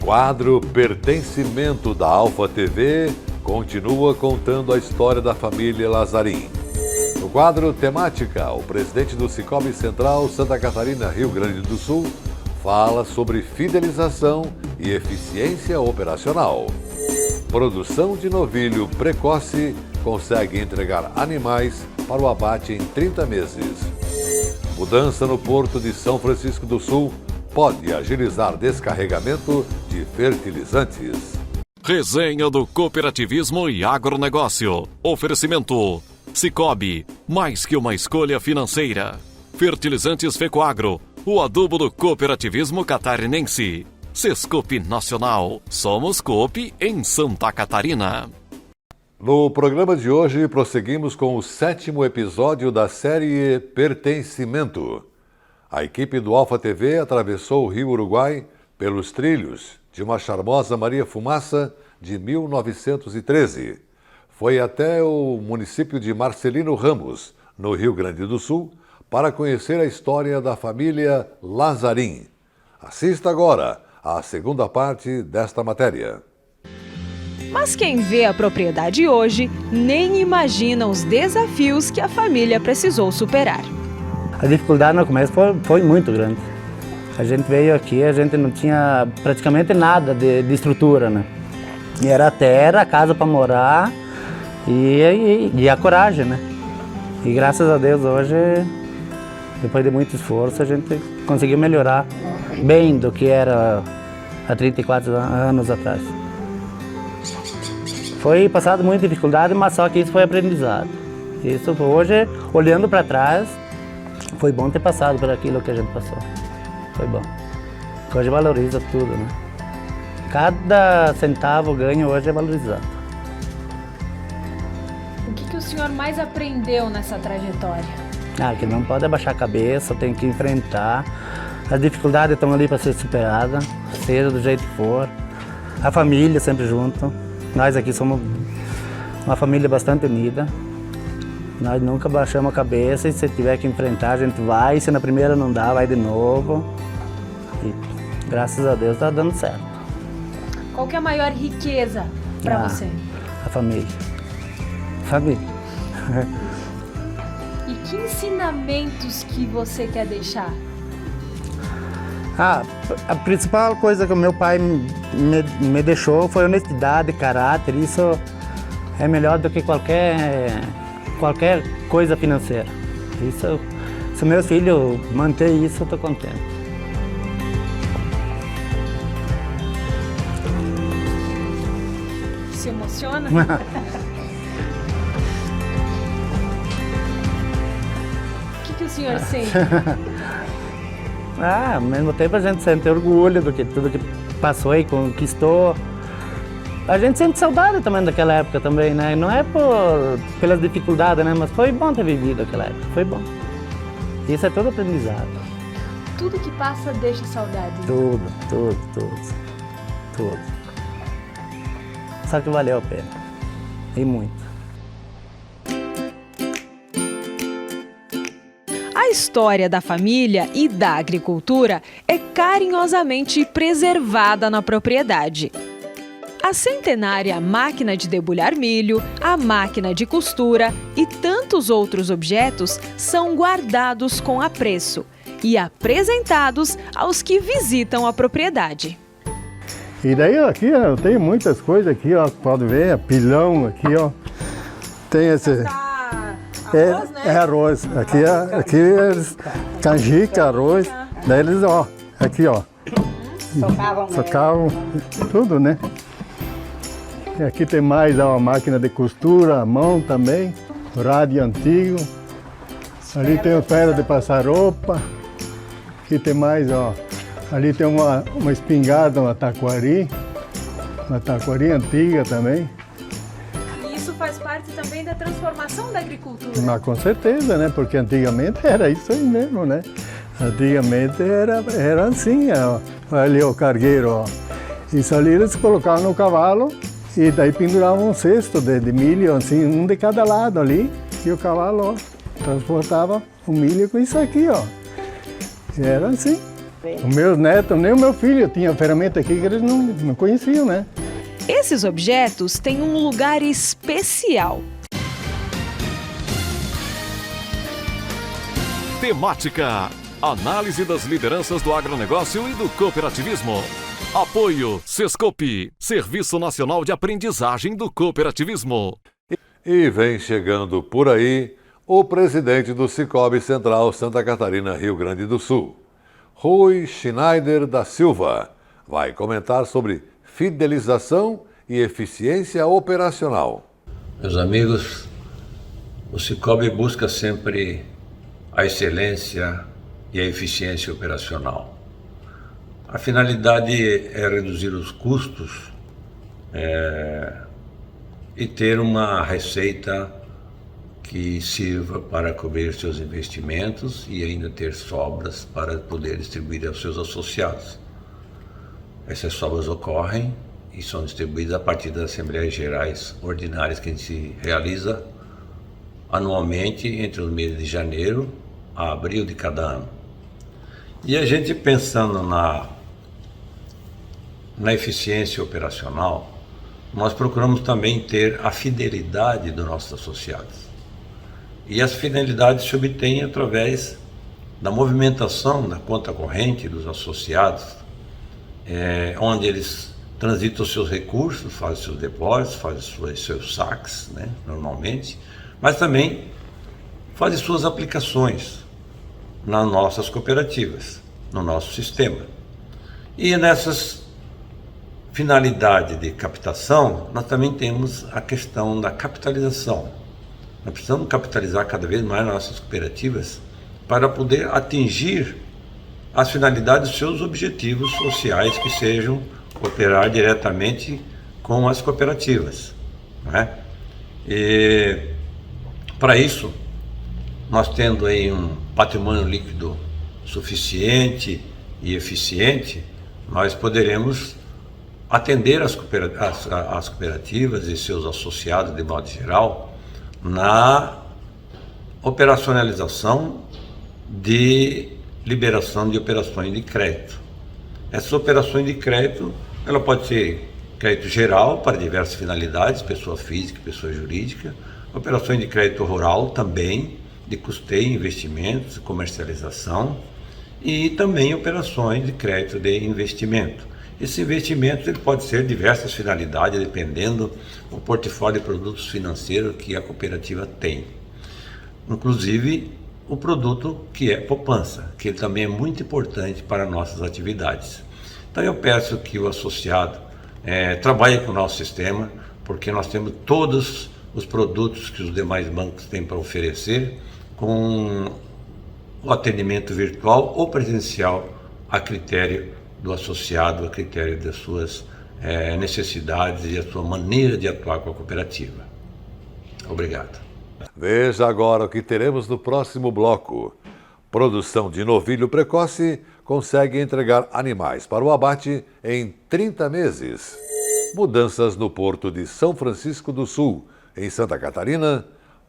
quadro Pertencimento da Alfa TV continua contando a história da família Lazarim. No quadro Temática, o presidente do Sicoob Central Santa Catarina, Rio Grande do Sul, fala sobre fidelização e eficiência operacional. Produção de novilho precoce consegue entregar animais para o abate em 30 meses. Mudança no Porto de São Francisco do Sul pode agilizar descarregamento de fertilizantes. Resenha do Cooperativismo e Agronegócio. Oferecimento: Sicoob, mais que uma escolha financeira. Fertilizantes Fecoagro, o adubo do cooperativismo catarinense. Sescoop Nacional, somos Coop em Santa Catarina. No programa de hoje, prosseguimos com o 7º episódio da série Pertencimento. A equipe do Alfa TV atravessou o Rio Uruguai pelos trilhos de uma charmosa Maria Fumaça de 1913. Foi até o município de Marcelino Ramos, no Rio Grande do Sul, para conhecer a história da família Lazarim. Assista agora à segunda parte desta matéria. Mas quem vê a propriedade hoje nem imagina os desafios que a família precisou superar. A dificuldade no começo foi muito grande. A gente veio aqui, a gente não tinha praticamente nada de estrutura, né? E era terra, casa para morar e a coragem, né? E graças a Deus hoje, depois de muito esforço, a gente conseguiu melhorar bem do que era há 34 anos atrás. Foi passado muita dificuldade, mas só que isso foi aprendizado. Isso hoje, olhando para trás, foi bom ter passado por aquilo que a gente passou. Foi bom. Hoje valoriza tudo, né? Cada centavo ganho hoje é valorizado. O que o senhor mais aprendeu nessa trajetória? Que não pode abaixar a cabeça, tem que enfrentar. As dificuldades estão ali para ser superadas, seja do jeito que for. A família sempre junto. Nós aqui somos uma família bastante unida. Nós nunca baixamos a cabeça e se tiver que enfrentar, a gente vai. Se na primeira não dá, vai de novo. E graças a Deus está dando certo. Qual que é a maior riqueza para você? A família. Família. E que ensinamentos que você quer deixar? A principal coisa que o meu pai me deixou foi honestidade, caráter. Isso é melhor do que qualquer coisa financeira. Isso, se meus filhos manter isso, eu estou contente. Se emociona? O que o senhor sente? Ao mesmo tempo a gente sente orgulho do que tudo que passou e conquistou. A gente sente saudade também daquela época também, né? Não é pelas dificuldades, né? Mas foi bom ter vivido aquela época, foi bom. Isso é todo aprendizado. Tudo que passa deixa saudade. Tudo. Só que valeu a pena. E muito. A história da família e da agricultura é carinhosamente preservada na propriedade. A centenária máquina de debulhar milho, a máquina de costura e tantos outros objetos são guardados com apreço e apresentados aos que visitam a propriedade. E daí aqui eu tenho muitas coisas aqui, ó, pode ver, pilão aqui, ó. Tem esse... Arroz, né? É arroz. Aqui eles canjica, arroz. Daí eles, ó, aqui, ó. Socavam tudo, né? E aqui tem mais ó, a máquina de costura, a mão também, rádio antigo. Ali tem o ferro de passar roupa. Aqui tem mais, ó. Ali tem uma espingarda, uma taquari antiga também. Isso faz parte também da transformação da agricultura. Mas com certeza, né? Porque antigamente era isso aí mesmo, né? Antigamente era assim, ó. Ali o cargueiro, ó. Isso ali eles colocavam no cavalo e daí penduravam um cesto de milho, assim, um de cada lado ali. E o cavalo, ó, transportava o milho com isso aqui, ó. E era assim. Os meus netos, nem o meu filho tinha ferramenta aqui que eles não conheciam, né? Esses objetos têm um lugar especial. Temática: análise das lideranças do agronegócio e do cooperativismo. Apoio Sescope, Serviço Nacional de Aprendizagem do Cooperativismo. E vem chegando por aí o presidente do Cicobi Central Santa Catarina, Rio Grande do Sul, Rui Schneider da Silva, vai comentar sobre fidelização e eficiência operacional. Meus amigos, o Cicobi busca sempre a excelência e a eficiência operacional. A finalidade é reduzir os custos e ter uma receita que sirva para cobrir seus investimentos e ainda ter sobras para poder distribuir aos seus associados. Essas sobras ocorrem e são distribuídas a partir das Assembleias Gerais Ordinárias que a gente realiza anualmente entre os meses de janeiro a abril de cada ano. E a gente pensando na eficiência operacional, nós procuramos também ter a fidelidade dos nossos associados. E essa fidelidade se obtém através da movimentação da conta corrente dos associados, onde eles transitam os seus recursos, fazem seus depósitos, fazem seus saques, né, normalmente, mas também fazem suas aplicações nas nossas cooperativas, no nosso sistema. E nessas finalidades de captação, nós também temos a questão da capitalização. Nós precisamos capitalizar cada vez mais nossas cooperativas para poder atingir as finalidades dos seus objetivos sociais, que sejam cooperar diretamente com as cooperativas, não é? E para isso, nós tendo aí um patrimônio líquido suficiente e eficiente, nós poderemos atender as cooperativas e seus associados de modo geral na operacionalização de liberação de operações de crédito. Essas operações de crédito, ela pode ser crédito geral para diversas finalidades, pessoa física, pessoa jurídica, operações de crédito rural também, de custeio, investimentos, comercialização, e também operações de crédito de investimento. Esse investimento ele pode ser diversas finalidades, dependendo do portfólio de produtos financeiros que a cooperativa tem. Inclusive, o produto que é poupança, que ele também é muito importante para nossas atividades. Então eu peço que o associado trabalhe com o nosso sistema, porque nós temos todos os produtos que os demais bancos têm para oferecer, com o atendimento virtual ou presencial a critério do associado, a critério das suas necessidades e a sua maneira de atuar com a cooperativa. Obrigado. Veja agora o que teremos no próximo bloco. Produção de novilho precoce consegue entregar animais para o abate em 30 meses. Mudanças no Porto de São Francisco do Sul, em Santa Catarina,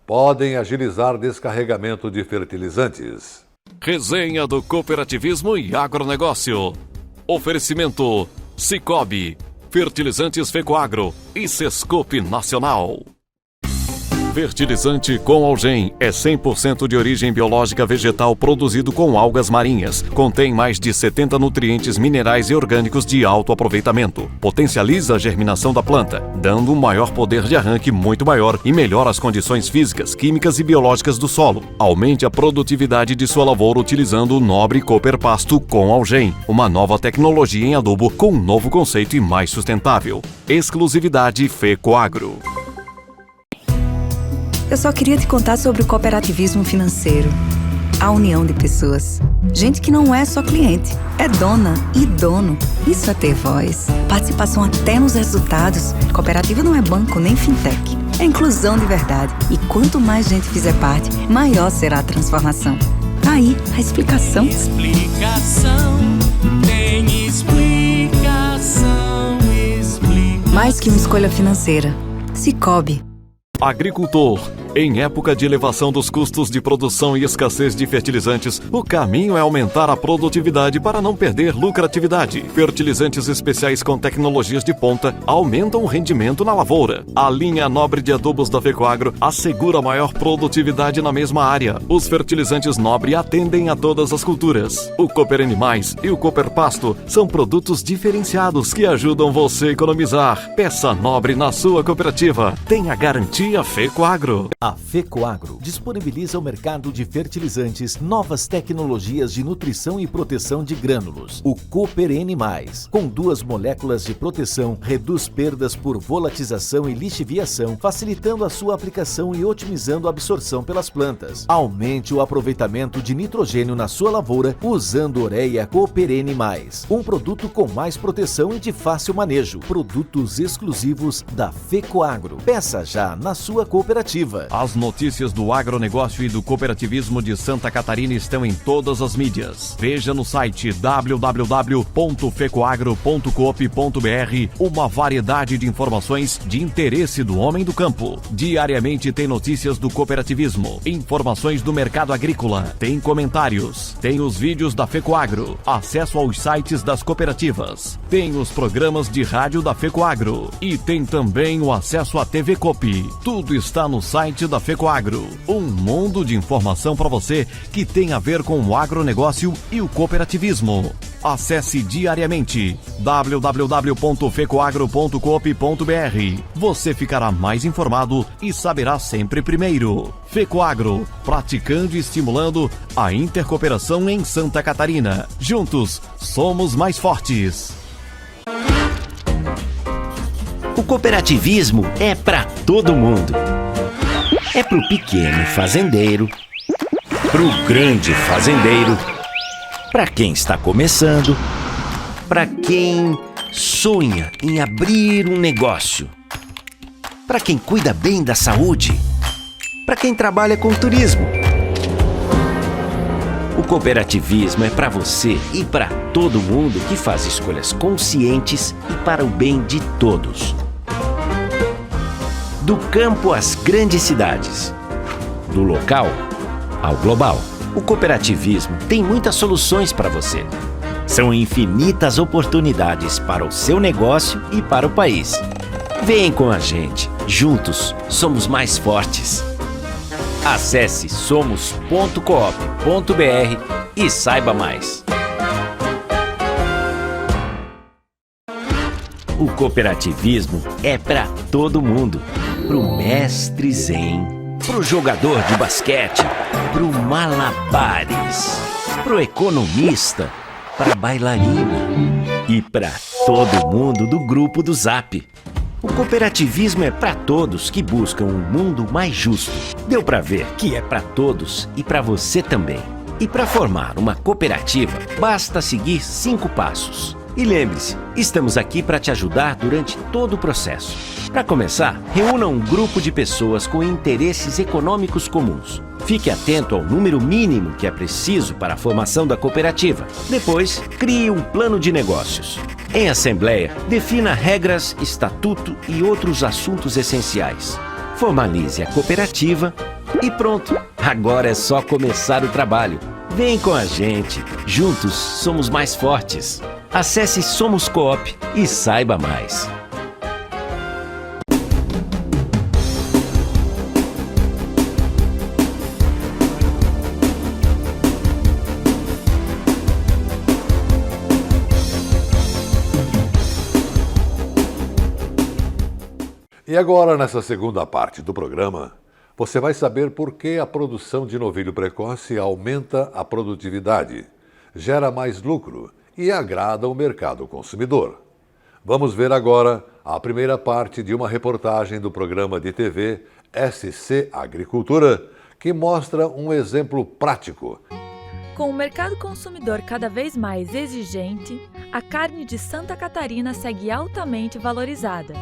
podem agilizar descarregamento de fertilizantes. Resenha do Cooperativismo e Agronegócio. Oferecimento Cicobi, Fertilizantes Fecoagro e Sescope Nacional. Fertilizante com Algem é 100% de origem biológica vegetal produzido com algas marinhas. Contém mais de 70 nutrientes minerais e orgânicos de alto aproveitamento. Potencializa a germinação da planta, dando um maior poder de arranque muito maior e melhora as condições físicas, químicas e biológicas do solo. Aumente a produtividade de sua lavoura utilizando o nobre Cooper Pasto com Algem, uma nova tecnologia em adubo com um novo conceito e mais sustentável. Exclusividade Fecoagro. Eu só queria te contar sobre o cooperativismo financeiro. A união de pessoas. Gente que não é só cliente, é dona e dono. Isso é ter voz. Participação até nos resultados. Cooperativa não é banco nem fintech. É inclusão de verdade. E quanto mais gente fizer parte, maior será a transformação. Tá aí a explicação. Tem explicação. Mais que uma escolha financeira. Cicobi. Agricultor, Em época de elevação dos custos de produção e escassez de fertilizantes, o caminho é aumentar a produtividade para não perder lucratividade. Fertilizantes especiais com tecnologias de ponta aumentam o rendimento na lavoura. A linha Nobre de adubos da Fecoagro assegura maior produtividade na mesma área. Os fertilizantes Nobre atendem a todas as culturas. O Cooper Animais e o Cooper Pasto são produtos diferenciados que ajudam você a economizar. Peça Nobre na sua cooperativa. Tenha garantia Fecoagro. A Fecoagro disponibiliza ao mercado de fertilizantes novas tecnologias de nutrição e proteção de grânulos. O Cooper N+, com 2 moléculas de proteção, reduz perdas por volatização e lixiviação, facilitando a sua aplicação e otimizando a absorção pelas plantas. Aumente o aproveitamento de nitrogênio na sua lavoura usando Ureia Cooper N+, um produto com mais proteção e de fácil manejo. Produtos exclusivos da Fecoagro. Peça já na sua cooperativa. As notícias do agronegócio e do cooperativismo de Santa Catarina estão em todas as mídias. Veja no site www.fecoagro.coop.br uma variedade de informações de interesse do homem do campo. Diariamente tem notícias do cooperativismo, informações do mercado agrícola, tem comentários, tem os vídeos da Fecoagro, acesso aos sites das cooperativas, tem os programas de rádio da Fecoagro e tem também o acesso à TV Coop. Tudo está no site da Fecoagro. Um mundo de informação para você que tem a ver com o agronegócio e o cooperativismo. Acesse diariamente www.fecoagro.coop.br. Você ficará mais informado e saberá sempre primeiro. Fecoagro, praticando e estimulando a intercooperação em Santa Catarina. Juntos, somos mais fortes. O cooperativismo é para todo mundo. É pro pequeno fazendeiro, pro grande fazendeiro, para quem está começando, para quem sonha em abrir um negócio, para quem cuida bem da saúde, para quem trabalha com turismo. O cooperativismo é para você e para todo mundo que faz escolhas conscientes e para o bem de todos. Do campo às grandes cidades, do local ao global, o cooperativismo tem muitas soluções para você. São infinitas oportunidades para o seu negócio e para o país. Vem com a gente, juntos somos mais fortes. Acesse somos.coop.br e saiba mais. O cooperativismo é para todo mundo. Pro mestre zen, pro jogador de basquete, pro malabares, pro economista, pra bailarina e pra todo mundo do grupo do Zap. O cooperativismo é para todos que buscam um mundo mais justo. Deu para ver que é para todos e para você também. E para formar uma cooperativa, basta seguir 5 passos. E lembre-se, estamos aqui para te ajudar durante todo o processo. Para começar, reúna um grupo de pessoas com interesses econômicos comuns. Fique atento ao número mínimo que é preciso para a formação da cooperativa. Depois, crie um plano de negócios. Em assembleia, defina regras, estatuto e outros assuntos essenciais. Formalize a cooperativa e pronto! Agora é só começar o trabalho. Vem com a gente, juntos somos mais fortes. Acesse Somos Coop e saiba mais. E agora, nessa segunda parte do programa, você vai saber por que a produção de novilho precoce aumenta a produtividade, gera mais lucro e agrada o mercado consumidor. Vamos ver agora a primeira parte de uma reportagem do programa de TV SC Agricultura, que mostra um exemplo prático. Com o mercado consumidor cada vez mais exigente, a carne de Santa Catarina segue altamente valorizada.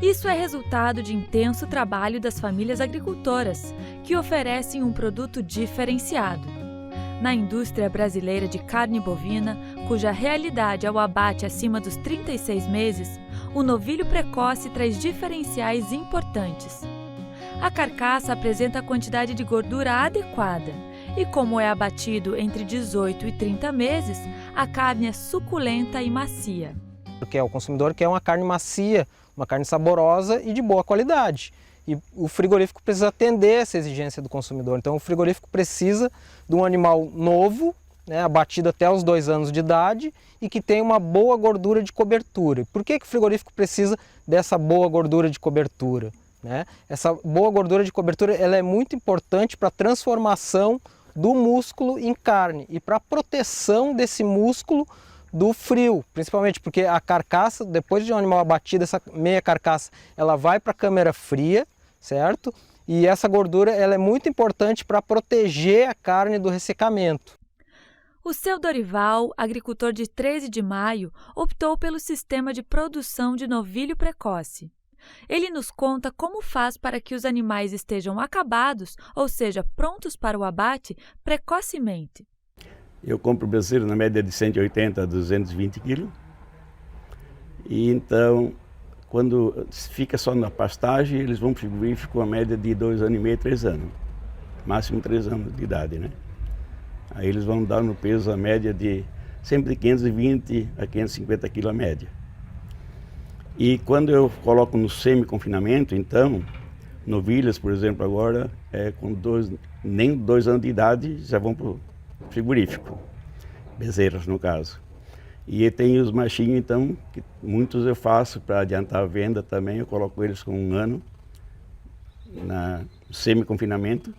Isso é resultado de intenso trabalho das famílias agricultoras, que oferecem um produto diferenciado. Na indústria brasileira de carne bovina, cuja realidade é o abate acima dos 36 meses, o novilho precoce traz diferenciais importantes. A carcaça apresenta a quantidade de gordura adequada e, como é abatido entre 18 e 30 meses, a carne é suculenta e macia. Porque o consumidor quer uma carne macia, uma carne saborosa e de boa qualidade. E o frigorífico precisa atender essa exigência do consumidor. Então o frigorífico precisa de um animal novo, né, abatido até os 2 anos de idade e que tenha uma boa gordura de cobertura. Por que o frigorífico precisa dessa boa gordura de cobertura? Né? Essa boa gordura de cobertura ela é muito importante para a transformação do músculo em carne e para a proteção desse músculo do frio, principalmente porque a carcaça, depois de um animal abatido, essa meia carcaça, ela vai para a câmara fria, certo? E essa gordura ela é muito importante para proteger a carne do ressecamento. O seu Dorival, agricultor de 13 de Maio, optou pelo sistema de produção de novilho precoce. Ele nos conta como faz para que os animais estejam acabados, ou seja, prontos para o abate, precocemente. Eu compro bezerro na média de 180 a 220 quilos. E então, quando fica só na pastagem, eles vão para o frigorífico a média de 2 anos e meio, 3 anos. Máximo 3 anos de idade, né? Aí eles vão dar no peso a média de sempre de 520 a 550 quilos a média. E quando eu coloco no semi-confinamento, então, novilhas, por exemplo, agora, com nem 2 anos de idade, já vão para o frigorífico, bezerros no caso. E tem os machinhos, então, que muitos eu faço para adiantar a venda também, eu coloco eles com 1 ano na semi-confinamento,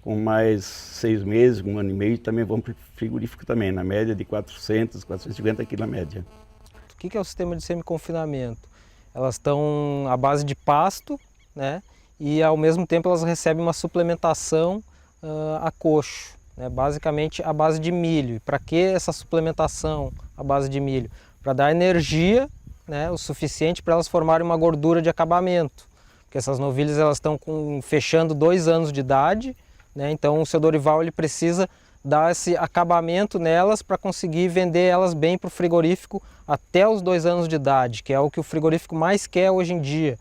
com mais 6 meses, 1 ano e meio, também vão para o frigorífico também, na média de 400, 450 quilos a média. O que é o sistema de semi-confinamento? Elas estão à base de pasto, né? E ao mesmo tempo elas recebem uma suplementação a coxo, né? Basicamente à base de milho. E para que essa suplementação à base de milho? Para dar energia, né, o suficiente para elas formarem uma gordura de acabamento. Porque essas novilhas elas estão fechando 2 anos de idade, né? Então o seu Dorival ele precisa dar esse acabamento nelas para conseguir vender elas bem para o frigorífico até os 2 anos de idade, que é o que o frigorífico mais quer hoje em dia.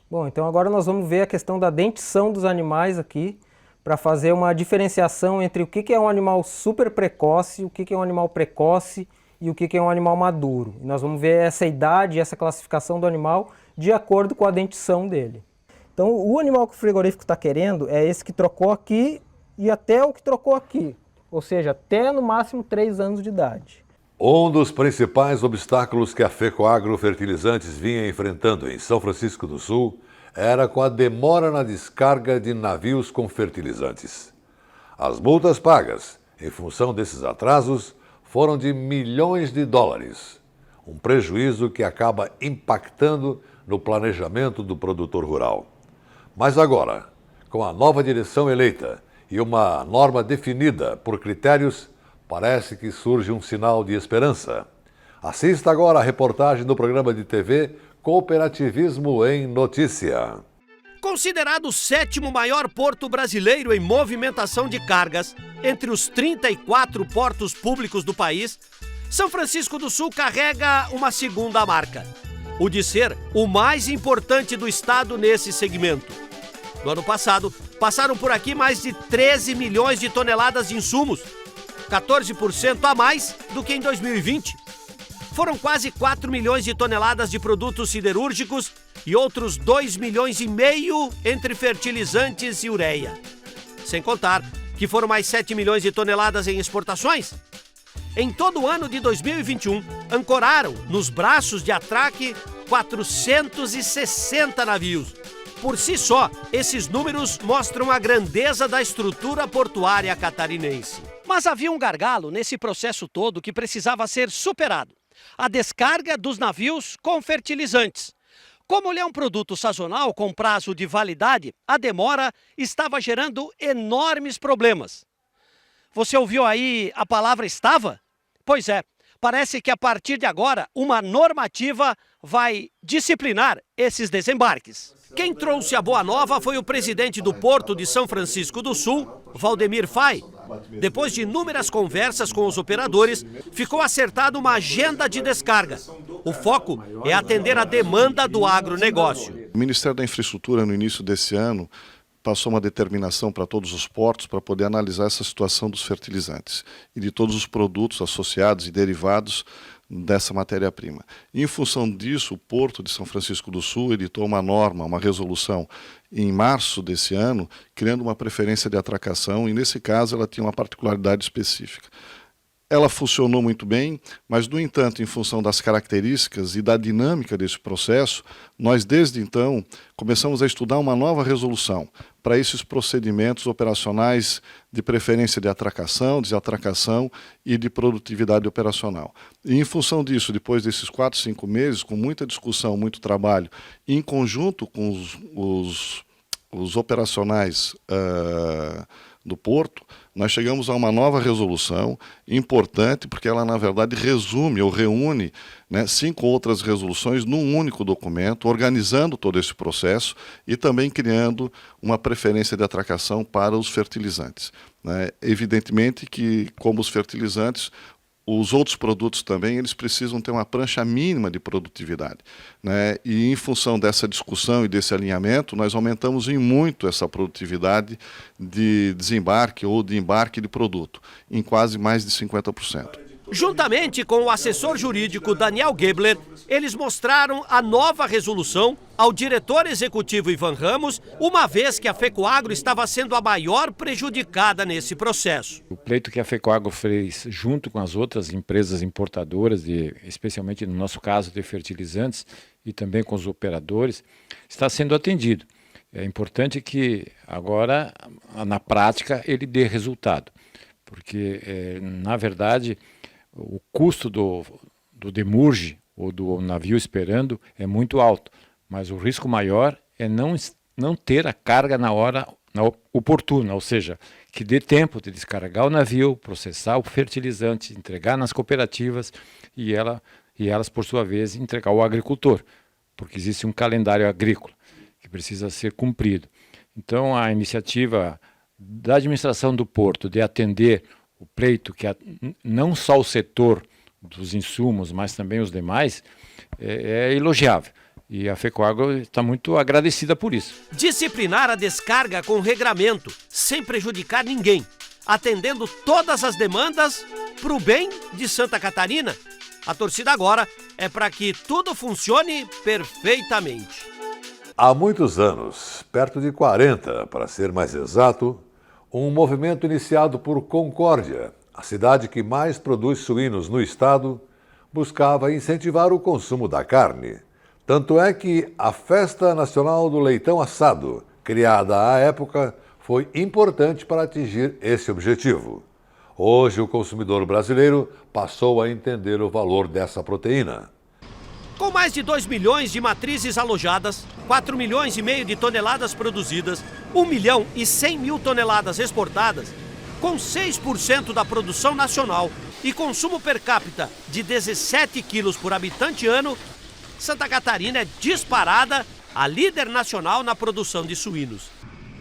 Bom, então agora nós vamos ver a questão da dentição dos animais aqui, para fazer uma diferenciação entre o que é um animal super precoce, o que é um animal precoce e o que é um animal maduro. E nós vamos ver essa idade, essa classificação do animal de acordo com a dentição dele. Então o animal que o frigorífico está querendo é esse que trocou aqui e até o que trocou aqui, ou seja, até no máximo 3 anos de idade. Um dos principais obstáculos que a FECOAGRO Fertilizantes vinha enfrentando em São Francisco do Sul era com a demora na descarga de navios com fertilizantes. As multas pagas em função desses atrasos foram de milhões de dólares, um prejuízo que acaba impactando no planejamento do produtor rural. Mas agora, com a nova direção eleita e uma norma definida por critérios, parece que surge um sinal de esperança. Assista agora a reportagem do programa de TV Cooperativismo em Notícia. Considerado o 7º maior porto brasileiro em movimentação de cargas, entre os 34 portos públicos do país, São Francisco do Sul carrega uma segunda marca, o de ser o mais importante do estado nesse segmento. No ano passado, passaram por aqui mais de 13 milhões de toneladas de insumos, 14% a mais do que em 2020. Foram quase 4 milhões de toneladas de produtos siderúrgicos e outros 2,5 milhões entre fertilizantes e ureia. Sem contar que foram mais 7 milhões de toneladas em exportações. Em todo o ano de 2021, ancoraram nos braços de atraque 460 navios. Por si só, esses números mostram a grandeza da estrutura portuária catarinense. Mas havia um gargalo nesse processo todo que precisava ser superado: a descarga dos navios com fertilizantes. Como ele é um produto sazonal com prazo de validade, a demora estava gerando enormes problemas. Você ouviu aí a palavra estava? Pois é, parece que a partir de agora uma normativa vai disciplinar esses desembarques. Quem trouxe a boa nova foi o presidente do Porto de São Francisco do Sul, Valdemir Fay. Depois de inúmeras conversas com os operadores, ficou acertada uma agenda de descarga. O foco é atender a demanda do agronegócio. O Ministério da Infraestrutura, no início desse ano, passou uma determinação para todos os portos para poder analisar essa situação dos fertilizantes e de todos os produtos associados e derivados dessa matéria-prima. Em função disso, o Porto de São Francisco do Sul editou uma norma, uma resolução, em março desse ano, criando uma preferência de atracação, e nesse caso ela tinha uma particularidade específica. Ela funcionou muito bem, mas, no entanto, em função das características e da dinâmica desse processo, nós, desde então, começamos a estudar uma nova resolução para esses procedimentos operacionais de preferência de atracação, desatracação e de produtividade operacional. E, em função disso, depois desses 4, 5 meses, com muita discussão, muito trabalho, em conjunto com os operacionais do Porto, nós chegamos a uma nova resolução importante, porque ela, na verdade, resume ou reúne 5 outras resoluções num único documento, organizando todo esse processo e também criando uma preferência de atracação para os fertilizantes. Evidentemente que, como os fertilizantes, os outros produtos também, eles precisam ter uma prancha mínima de produtividade. E em função dessa discussão e desse alinhamento, nós aumentamos em muito essa produtividade de desembarque ou de embarque de produto, em quase mais de 50%. Juntamente com o assessor jurídico Daniel Gebler, eles mostraram a nova resolução ao diretor executivo Ivan Ramos, uma vez que a FECOAGRO estava sendo a maior prejudicada nesse processo. O pleito que a FECOAGRO fez junto com as outras empresas importadoras, especialmente no nosso caso de fertilizantes, e também com os operadores, está sendo atendido. É importante que agora, na prática, ele dê resultado, porque, na verdade, o custo do demurge ou do navio esperando é muito alto, mas o risco maior é não ter a carga na hora oportuna, ou seja, que dê tempo de descarregar o navio, processar o fertilizante, entregar nas cooperativas e elas, por sua vez, entregar ao agricultor, porque existe um calendário agrícola que precisa ser cumprido. Então, a iniciativa da administração do Porto de atender o pleito, que não só o setor dos insumos, mas também os demais, é elogiável. E a FECOAGRO está muito agradecida por isso. Disciplinar a descarga com regramento, sem prejudicar ninguém, atendendo todas as demandas para o bem de Santa Catarina. A torcida agora é para que tudo funcione perfeitamente. Há muitos anos, perto de 40, para ser mais exato, um movimento iniciado por Concórdia, a cidade que mais produz suínos no estado, buscava incentivar o consumo da carne. Tanto é que a Festa Nacional do Leitão Assado, criada à época, foi importante para atingir esse objetivo. Hoje, o consumidor brasileiro passou a entender o valor dessa proteína. Com mais de 2 milhões de matrizes alojadas, 4 milhões e meio de toneladas produzidas, 1 milhão e 100 mil toneladas exportadas, com 6% da produção nacional e consumo per capita de 17 quilos por habitante ano, Santa Catarina é disparada a líder nacional na produção de suínos.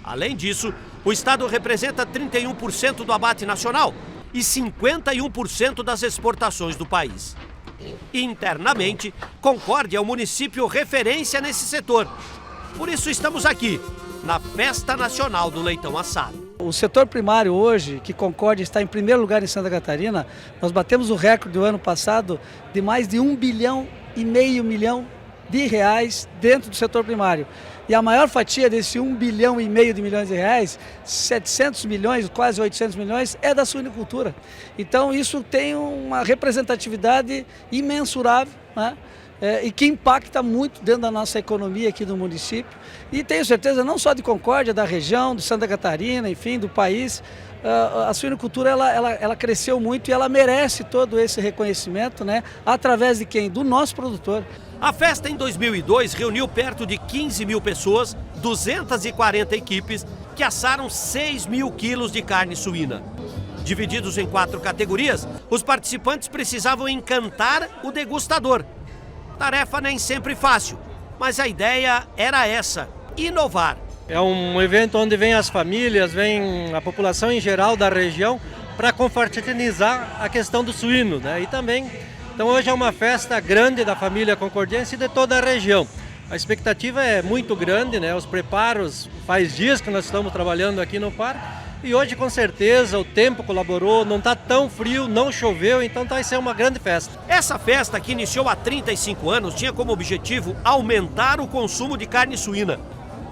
Além disso, o estado representa 31% do abate nacional e 51% das exportações do país. Internamente, Concórdia é o município referência nesse setor. Por isso estamos aqui, na Festa Nacional do Leitão Assado. O setor primário hoje, que Concórdia está em primeiro lugar em Santa Catarina, nós batemos o recorde do ano passado de mais de 1,5 bilhão de reais dentro do setor primário. E a maior fatia desse 1,5 bilhão de reais, 700 milhões, quase 800 milhões, é da suinicultura. Então isso tem uma representatividade imensurável, né? E que impacta muito dentro da nossa economia aqui do município. E tenho certeza, não só de Concórdia, da região, de Santa Catarina, enfim, do país, a suinicultura ela cresceu muito e ela merece todo esse reconhecimento, né? Através de quem? Do nosso produtor. A festa em 2002 reuniu perto de 15 mil pessoas, 240 equipes, que assaram 6 mil quilos de carne suína. Divididos em 4 categorias, os participantes precisavam encantar o degustador. Tarefa nem sempre fácil, mas a ideia era essa, inovar. É um evento onde vem as famílias, vem a população em geral da região para confraternizar a questão do suíno, né? E também Então hoje é uma festa grande da família concordiense e de toda a região. A expectativa é muito grande, né? Os preparos, faz dias que nós estamos trabalhando aqui no parque e hoje com certeza o tempo colaborou, não está tão frio, não choveu, então vai ser uma grande festa. Essa festa, que iniciou há 35 anos, tinha como objetivo aumentar o consumo de carne suína.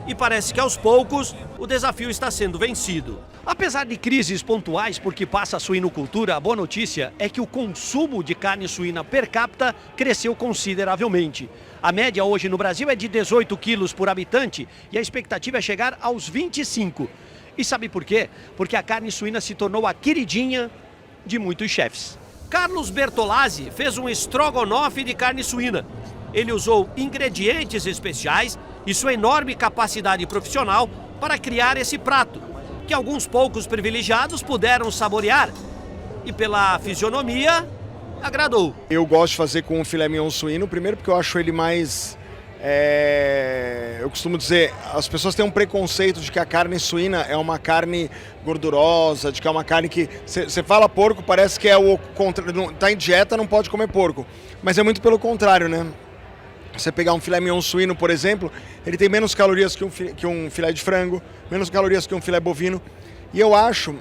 E parece que aos poucos o desafio está sendo vencido. Apesar de crises pontuais por que passa a suinocultura, a boa notícia é que o consumo de carne suína per capita cresceu consideravelmente. A média hoje no Brasil é de 18 quilos por habitante e a expectativa é chegar aos 25. E sabe por quê? Porque a carne suína se tornou a queridinha de muitos chefes. Carlos Bertolazzi fez um estrogonofe de carne suína. Ele usou ingredientes especiais e sua enorme capacidade profissional para criar esse prato, que alguns poucos privilegiados puderam saborear. E pela fisionomia, agradou. Eu gosto de fazer com o filé mignon suíno, primeiro porque eu acho ele mais... eu costumo dizer, as pessoas têm um preconceito de que a carne suína é uma carne gordurosa, de que é uma carne que... Você fala porco, parece que é o contrário, tá em dieta, não pode comer porco. Mas é muito pelo contrário, né? Você pegar um filé mignon suíno, por exemplo, ele tem menos calorias que um filé de frango, menos calorias que um filé bovino. E eu acho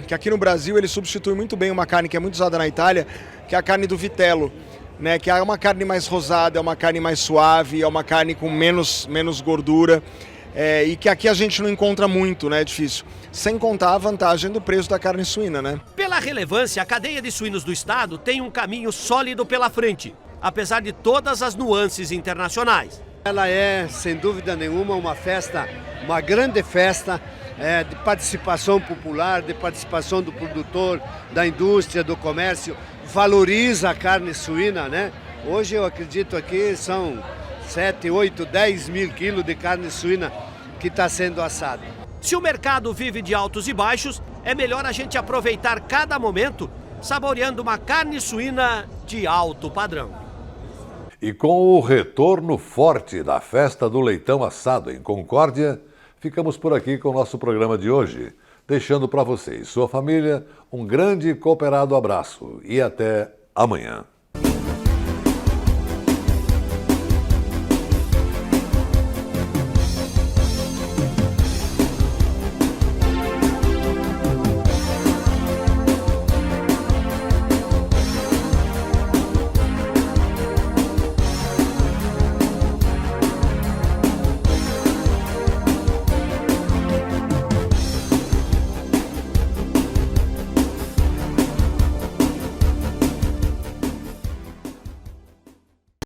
que aqui no Brasil ele substitui muito bem uma carne que é muito usada na Itália, que é a carne do vitello, né? Que é uma carne mais rosada, é uma carne mais suave, é uma carne com menos gordura. E que aqui a gente não encontra muito, né? É difícil. Sem contar a vantagem do preço da carne suína, né? Pela relevância, a cadeia de suínos do estado tem um caminho sólido pela frente, apesar de todas as nuances internacionais. Ela é, sem dúvida nenhuma, uma festa, uma grande festa de participação popular, de participação do produtor, da indústria, do comércio, valoriza a carne suína, né? Hoje eu acredito aqui são 7, 8, 10 mil quilos de carne suína que está sendo assada. Se o mercado vive de altos e baixos, é melhor a gente aproveitar cada momento saboreando uma carne suína de alto padrão. E com o retorno forte da Festa do Leitão Assado em Concórdia, ficamos por aqui com o nosso programa de hoje, deixando para você e sua família um grande e cooperado abraço e até amanhã.